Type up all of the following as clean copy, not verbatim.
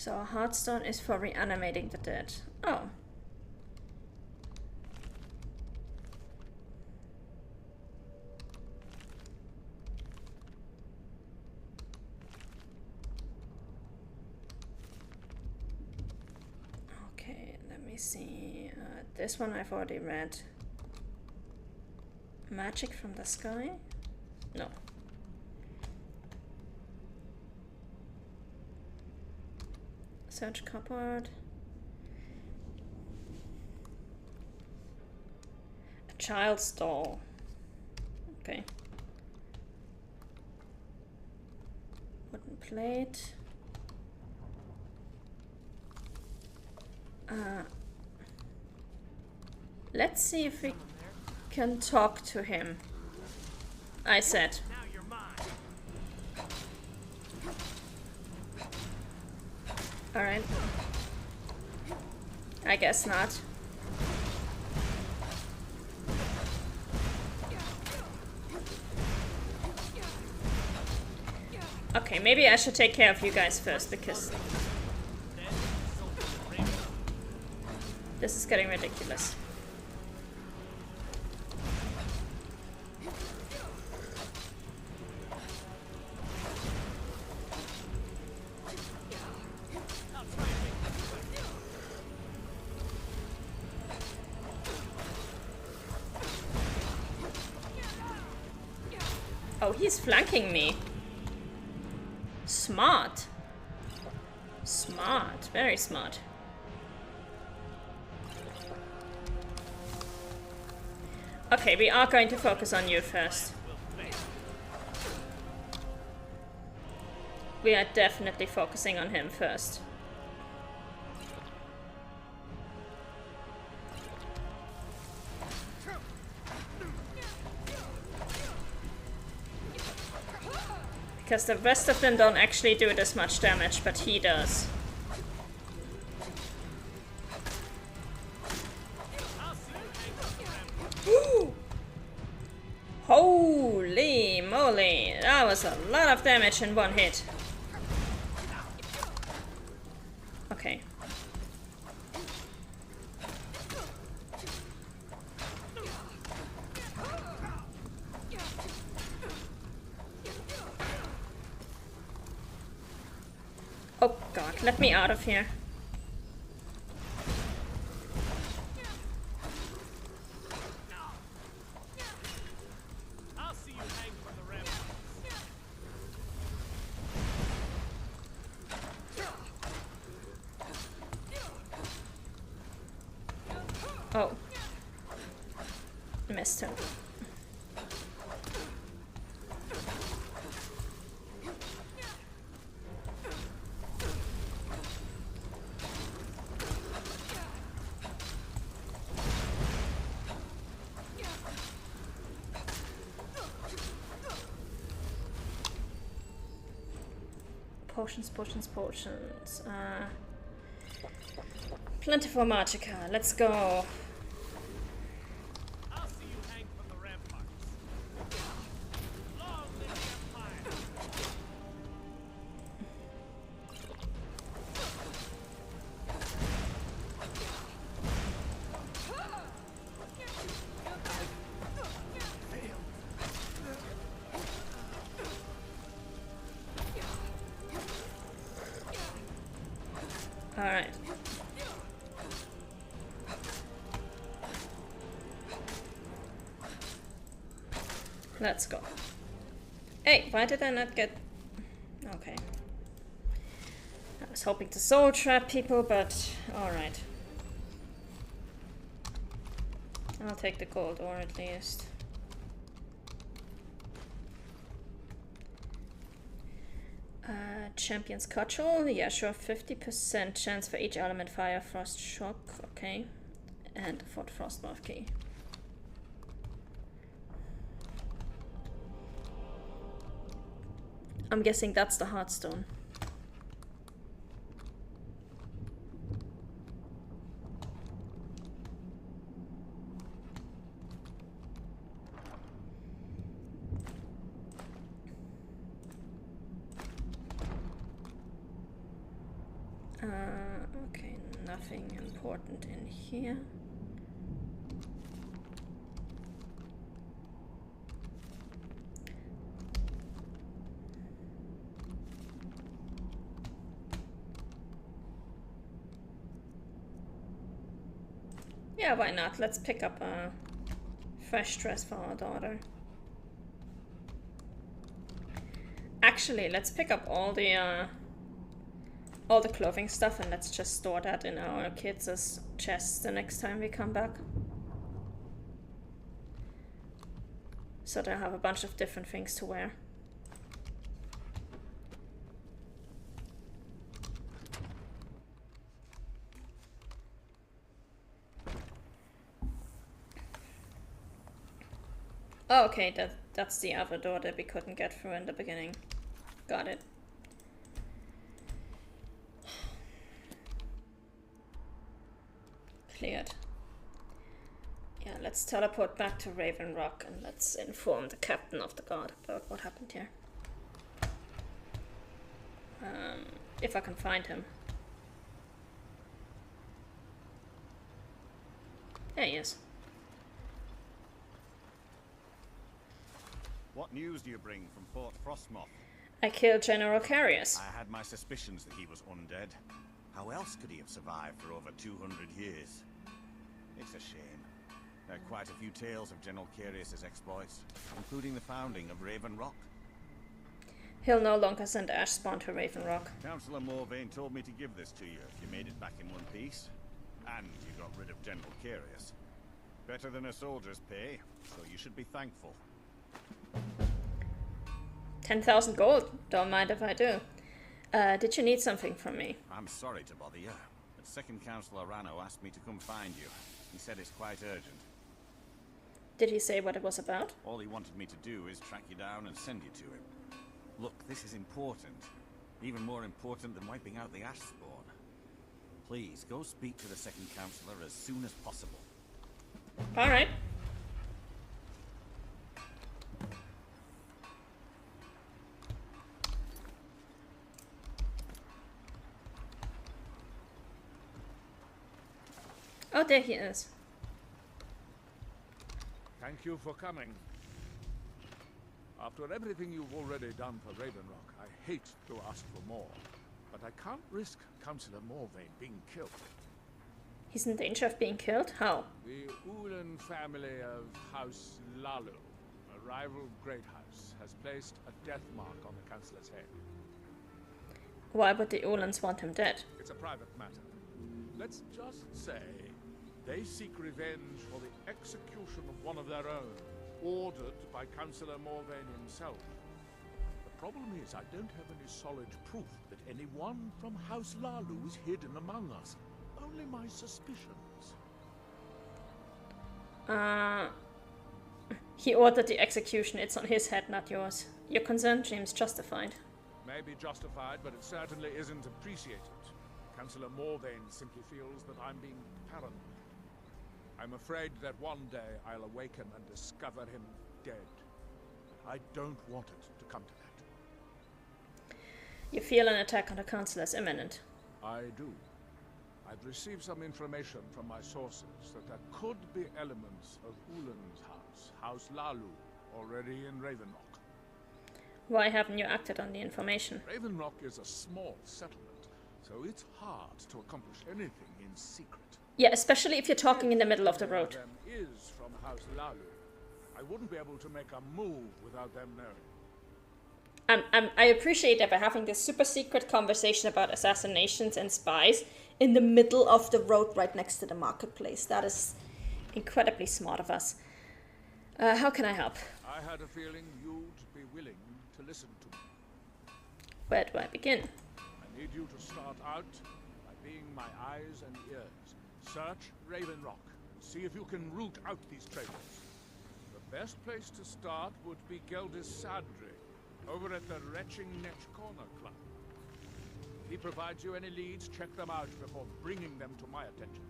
So a heartstone is for reanimating the dead. Oh. Okay, let me see. This one I've already read. Magic from the sky? No. Search cupboard. A child's doll. Okay. Wooden plate. Let's see if we can talk to him. I said. Alright. I guess not. Okay, maybe I should take care of you guys first, because this is getting ridiculous. Oh, he's flanking me. Smart. Smart. Very smart. Okay, we are going to focus on you first. We are definitely focusing on him first. Because the rest of them don't actually do this much damage, but he does. Holy moly, that was a lot of damage in one hit. Okay. Oh god, let me out of here. Oh. Missed him. Potions, potions, potions. Plentiful Magica. Let's go. I'll see you hang from the ramparts. Long live the empire. All right. Let's go. Hey, why did I not get... Okay. I was hoping to soul trap people, but alright. I'll take the gold ore at least. Champion's Cudgel. Yeah, sure. 50% chance for each element. Fire, Frost, Shock. Okay. And Fort Frostmoth key. I'm guessing that's the Heartstone. nothing important in here. Yeah, why not? Let's pick up a fresh dress for our daughter. Actually, let's pick up all the clothing stuff and let's just store that in our kids' chests the next time we come back. So they'll have a bunch of different things to wear. Oh, okay, that's the other door that we couldn't get through in the beginning. Got it. Cleared. Yeah, let's teleport back to Raven Rock and let's inform the captain of the guard about what happened here. If I can find him. There he is. What news do you bring from Fort Frostmoth? I killed General Carius. I had my suspicions that he was undead. How else could he have survived for over 200 years? It's a shame. There are quite a few tales of General Carius' exploits, including the founding of Raven Rock. He'll no longer send Ashspawn to Raven Rock. Councillor Morvain told me to give this to you if you made it back in one piece. And you got rid of General Carius. Better than a soldier's pay, so you should be thankful. 10,000 gold. Don't mind if I do. Did you need something from me? I'm sorry to bother you, but Second Councillor Rano asked me to come find you. He said it's quite urgent. Did he say what it was about? All he wanted me to do is track you down and send you to him. Look, this is important. Even more important than wiping out the Ashspawn. Please, go speak to the Second Councillor as soon as possible. Alright. Oh, there he is. Thank you for coming. After everything you've already done for Raven Rock, I hate to ask for more. But I can't risk Councillor Morvain being killed. He's in danger of being killed? How? The Ulan family of House Lalu, a rival great house, has placed a death mark on the Councillor's head. Why would the Ulans want him dead? It's a private matter. Let's just say they seek revenge for the execution of one of their own, ordered by Councillor Morvain himself. The problem is I don't have any solid proof that anyone from House Lalu is hidden among us. Only my suspicions. He ordered the execution. It's on his head, not yours. Your concern seems justified. May be justified, but it certainly isn't appreciated. Councillor Morvain simply feels that I'm being paranoid. I'm afraid that one day I'll awaken and discover him dead. I don't want it to come to that. You feel an attack on the council as imminent. I do. I've received some information from my sources that there could be elements of Ulan's house, House Lalu, already in Raven Rock. Why haven't you acted on the information? Raven Rock is a small settlement, so it's hard to accomplish anything in secret. Yeah, especially if you're talking in the middle of the road. One of them is from House Lalu. I wouldn't be able to make a move without them knowing. I appreciate that we're having this super secret conversation about assassinations and spies in the middle of the road right next to the marketplace. That is incredibly smart of us. How can I help? I had a feeling you'd be willing to listen to me. Where do I begin? I need you to start out by being my eyes and ears. Search Raven Rock and see if you can root out these traitors. The best place to start would be Geldis Sadri, over at the Retching Netch Corner Club. If he provides you any leads, check them out before bringing them to my attention.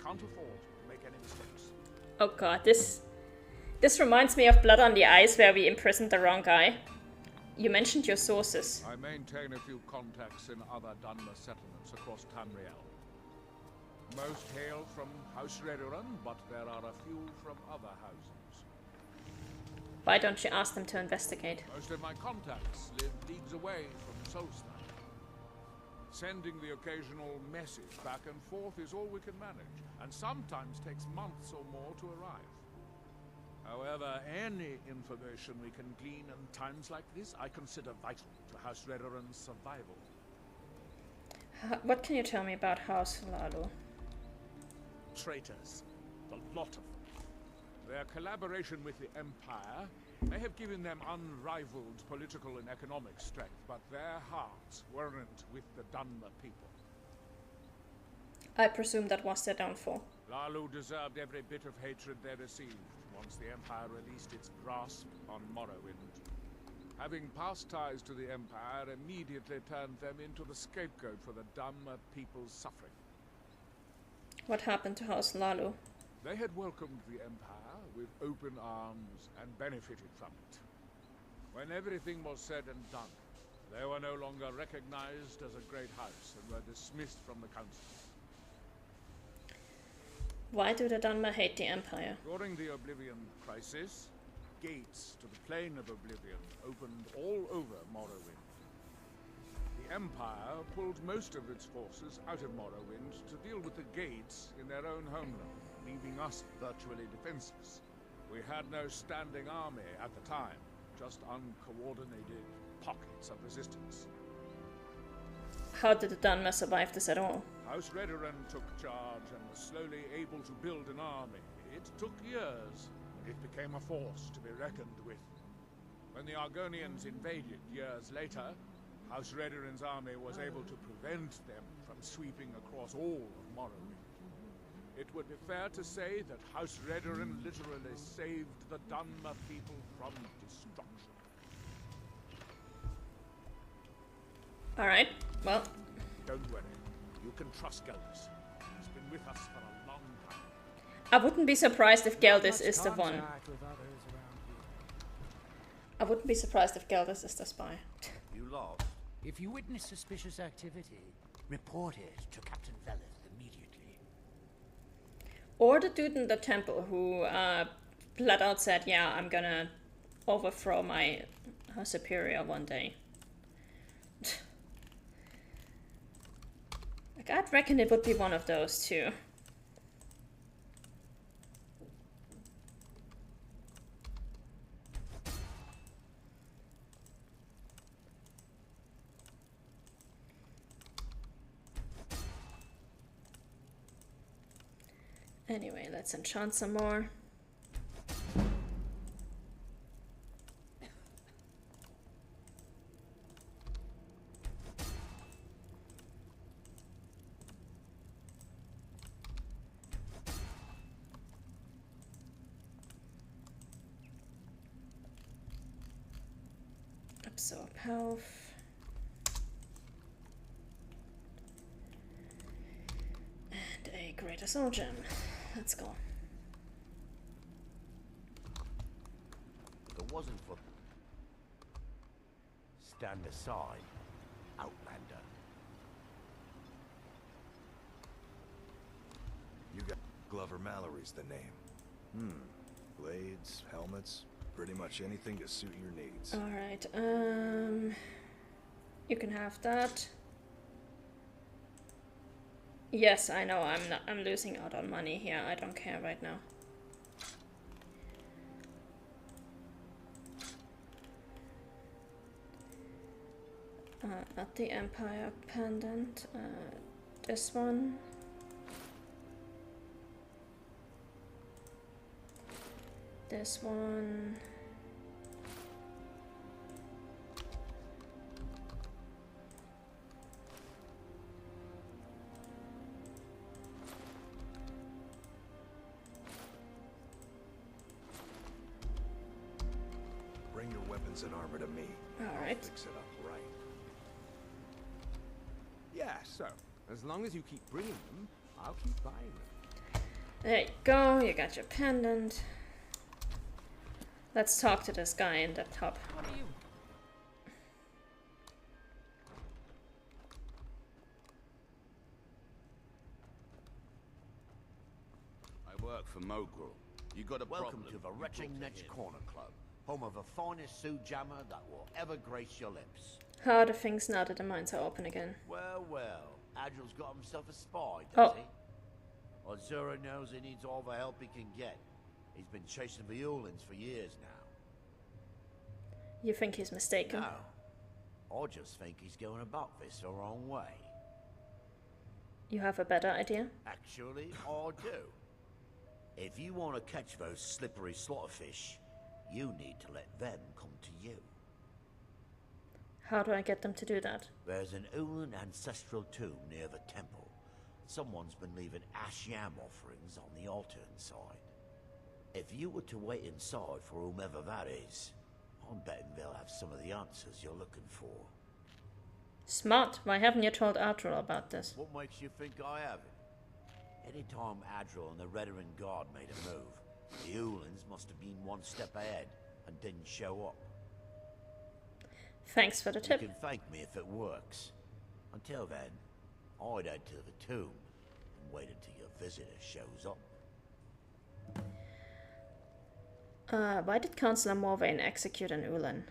Can't afford to make any mistakes. Oh god, this reminds me of Blood on the Ice, where we imprisoned the wrong guy. You mentioned your sources. I maintain a few contacts in other Dunmer settlements across Tamriel. Most hail from House Redoran, but there are a few from other houses. Why don't you ask them to investigate? Most of my contacts live leagues away from Solstheim. Sending the occasional message back and forth is all we can manage, and sometimes takes months or more to arrive. However, any information we can glean in times like this, I consider vital to House Redoran's survival. What can you tell me about House Lalu? Traitors. A lot of them. Their collaboration with the Empire may have given them unrivaled political and economic strength, but their hearts weren't with the Dunmer people. I presume that was their downfall. Lalu deserved every bit of hatred they received once the Empire released its grasp on Morrowind. Having past ties to the Empire immediately turned them into the scapegoat for the Dunmer people's suffering. What happened to House Lalu? They had welcomed the Empire with open arms and benefited from it. When everything was said and done, they were no longer recognized as a great house and were dismissed from the council. Why do the Dunmer hate the Empire? During the Oblivion Crisis, gates to the Plane of Oblivion opened all over Morrowind. The Empire pulled most of its forces out of Morrowind to deal with the gates in their own homeland, leaving us virtually defenseless. We had no standing army at the time, just uncoordinated pockets of resistance. How did the Dunmer survive this at all? House Redoran took charge and was slowly able to build an army. It took years, but it became a force to be reckoned with. When the Argonians invaded years later, House Redoran's army was able to prevent them from sweeping across all of Morrowind. It would be fair to say that House Redoran literally saved the Dunmer people from destruction. Alright, well. Don't worry. You can trust Geldis. He's been with us for a long time. I wouldn't be surprised if Geldis is the one. I wouldn't be surprised if Geldis is the spy. You lost. If you witness suspicious activity, report it to Captain Veleth immediately. Or the dude in the temple who flat out said, yeah, I'm gonna overthrow my superior one day. Like, I'd reckon it would be one of those two. Anyway, let's enchant some more. Absorb health. And a greater soul gem. Let's go. If it wasn't for... Stand aside, Outlander. You got Glover Mallory's the name. Blades, helmets, pretty much anything to suit your needs. Alright, you can have that. Yes, I know, I'm losing out on money here. I don't care right now. Not the Empire pendant. This one. This one. Bring your weapons and armor to me. All right. I'll fix it up right. Yeah, so, as long as you keep bringing them, I'll keep buying them. There you go, you got your pendant. Let's talk to this guy in the top. What are you? work for Mogul. You got a Welcome problem. to the Retching Netch Corner Club, home of the finest Sioux jammer that will ever grace your lips. How are the things now that the mines are open again? Well, well, Agil's got himself a spy, Oh. does he? Ozura knows he needs all the help he can get. He's been chasing the Ulins for years now. You think he's mistaken? No, I just think he's going about this the wrong way. You have a better idea? Actually, I do. If you want to catch those slippery slaughterfish, you need to let them come to you. How do I get them to do that? There's an Ulin ancestral tomb near the temple. Someone's been leaving ash yam offerings on the altar inside. If you were to wait inside for whomever that is, I'm betting they'll have some of the answers you're looking for. Smart. Why haven't you told Adril about this? What makes you think I haven't? Anytime Adril and the Redarin Guard made a move, the Ulins must have been one step ahead and didn't show up. Thanks for the tip. You can thank me if it works. Until then, I'd head to the tomb and wait until your visitor shows up. Why did Councillor Morvain execute an Ulin?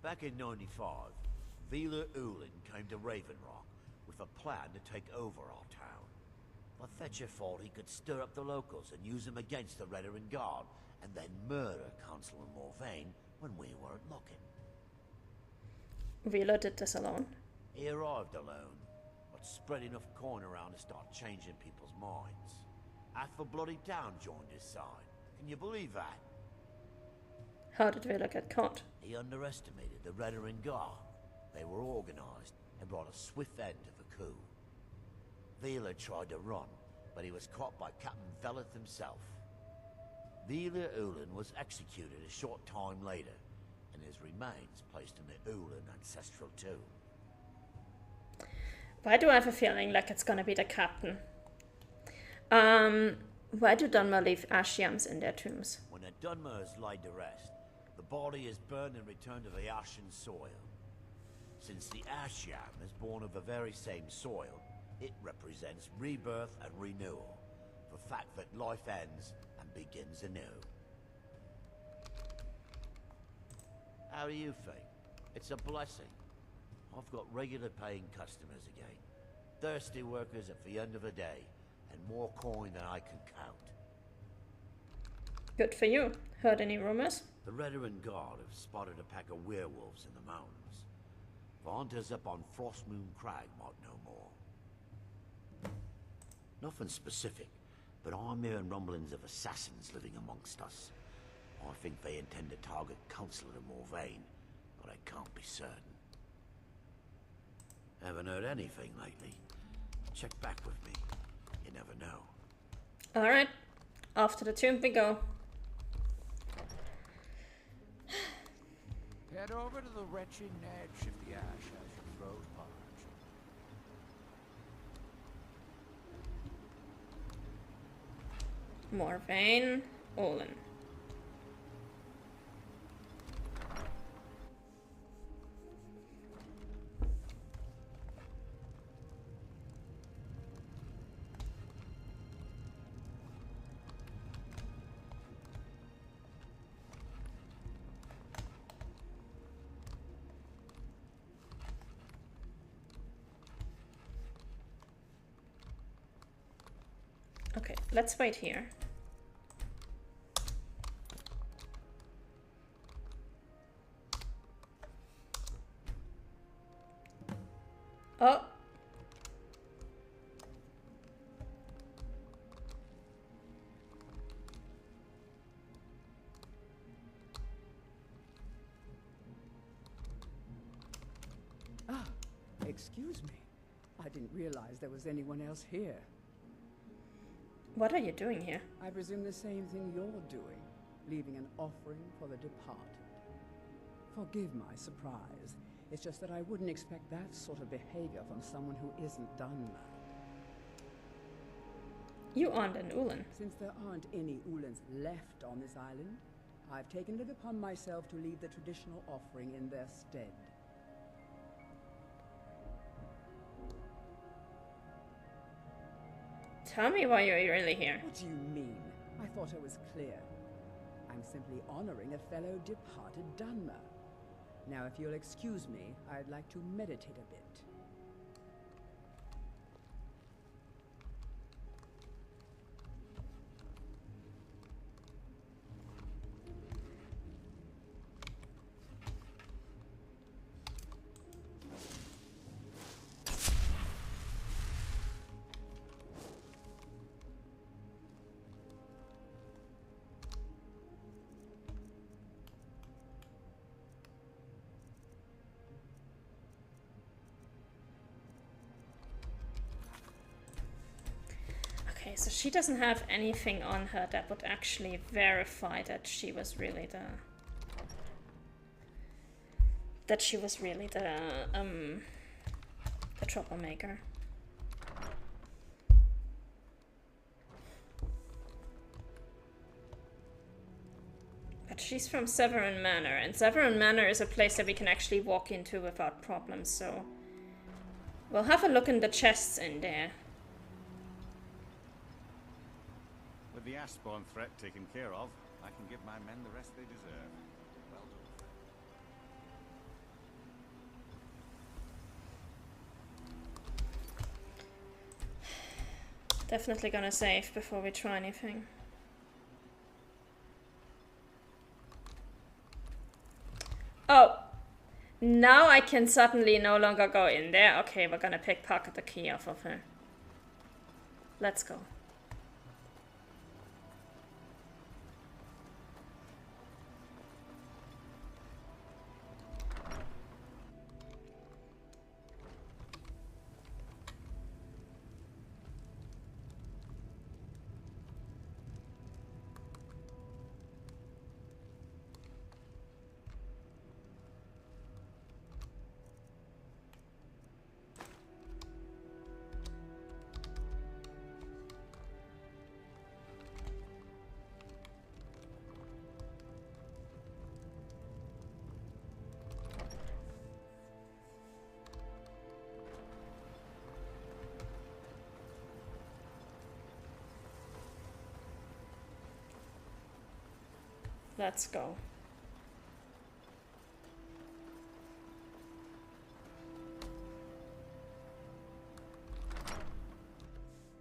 Back in 95, Vila Ulin came to Raven Rock with a plan to take over our town. But Fetcher thought he could stir up the locals and use them against the Redarin Guard, and then murder Councillor Morvain when we weren't looking. Vila did this alone. He arrived alone, but spread enough coin around to start changing people's minds. Half the bloody town joined his side. Can you believe that? How did Vila get caught? He underestimated the Redarin Guard. They were organized and brought a swift end to the coup. Vila tried to run, but he was caught by Captain Veleth himself. Vila Ulin was executed a short time later, and his remains placed in the Ulin ancestral tomb. Why do I have a feeling like it's gonna be the captain? Why do Dunmer leave ash yams in their tombs? When a Dunmer is laid to rest, the body is burned and returned to the ashen soil. Since the ash yam is born of the very same soil, it represents rebirth and renewal. The fact that life ends and begins anew. How do you think? It's a blessing. I've got regular paying customers again. Thirsty workers at the end of the day, and more coin than I can count. Good for you. Heard any rumors? The Redarin Guard have spotted a pack of werewolves in the mountains. The hunters up on Frostmoon Crag might know more. Nothing specific, but I'm hearing rumblings of assassins living amongst us. I think they intend to target Councillor Morvain, but I can't be certain. Haven't heard anything lately. Check back with me. You never know. Alright. Off to the tomb we go. Head over to the Retching Netch if the ash has your throat parched. Morvain, Olin. Okay, let's wait here. Oh. Ah, excuse me. I didn't realize there was anyone else here. What are you doing here? I presume the same thing you're doing, leaving an offering for the departed. Forgive my surprise. It's just that I wouldn't expect that sort of behavior from someone who isn't Dunmer. You aren't an Ulin. Since there aren't any Ulins left on this island, I've taken it upon myself to leave the traditional offering in their stead. Tell me why you're really here. What do you mean? I thought I was clear. I'm simply honoring a fellow departed Dunmer. Now, if you'll excuse me, I'd like to meditate a bit. Okay, so she doesn't have anything on her that would actually verify that she was really the troublemaker. But she's from Severin Manor, and Severin Manor is a place that we can actually walk into without problems, so we'll have a look in the chests in there. With the Ashbourne threat taken care of, I can give my men the rest they deserve. Well done. Definitely gonna save before we try anything. Oh! Now I can suddenly no longer go in there. Okay, we're gonna pickpocket the key off of her. Let's go. Let's go.